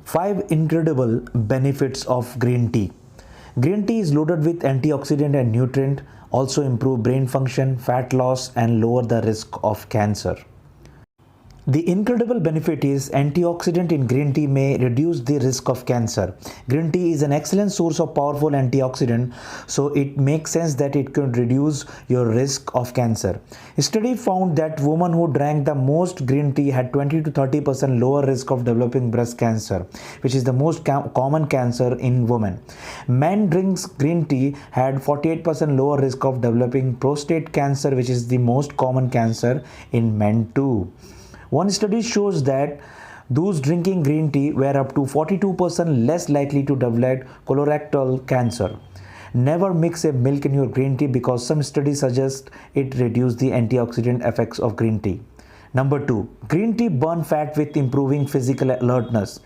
5 incredible benefits of green tea. Green tea is loaded with antioxidant and nutrient, also improve brain function, fat loss and lower the risk of cancer. The incredible benefit is antioxidant in green tea may reduce the risk of cancer. Green tea is an excellent source of powerful antioxidant, so it makes sense that it could reduce your risk of cancer. A study found that women who drank the most green tea had 20 to 30% lower risk of developing breast cancer, which is the most common cancer in women. Men drinks green tea had 48% lower risk of developing prostate cancer, which is the most common cancer in men too. One study shows that those drinking green tea were up to 42% less likely to develop colorectal cancer. Never mix a milk in your green tea because some studies suggest it reduces the antioxidant effects of green tea. Number 2. Green tea burn fat with improving physical alertness.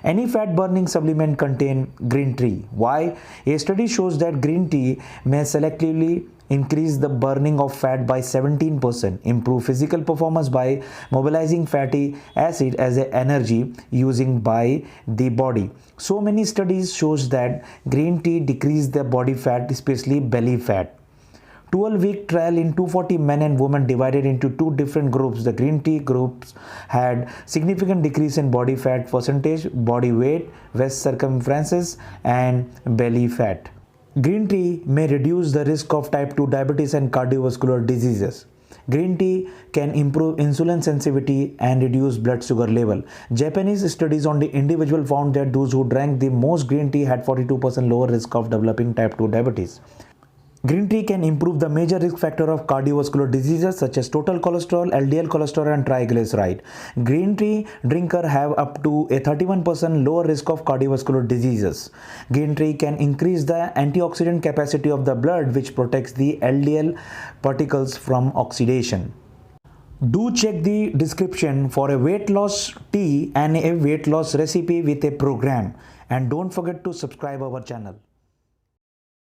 Any fat burning supplement contain green tea. Why? A study shows that green tea may selectively increase the burning of fat by 17%, improve physical performance by mobilizing fatty acid as an energy using by the body. So many studies shows that green tea decrease the body fat, especially belly fat. 12-week trial in 240 men and women divided into two different groups. The green tea groups had significant decrease in body fat percentage, body weight, waist circumferences and belly fat. Green tea may reduce the risk of type 2 diabetes and cardiovascular diseases. Green tea can improve insulin sensitivity and reduce blood sugar level. Japanese studies on the individual found that those who drank the most green tea had 42% lower risk of developing type 2 diabetes. Green tea can improve the major risk factor of cardiovascular diseases such as total cholesterol, LDL cholesterol and triglyceride. Green tea drinker have up to a 31% lower risk of cardiovascular diseases. Green tea can increase the antioxidant capacity of the blood, which protects the LDL particles from oxidation. Do check the description for a weight loss tea and a weight loss recipe with a program, and don't forget to subscribe our channel.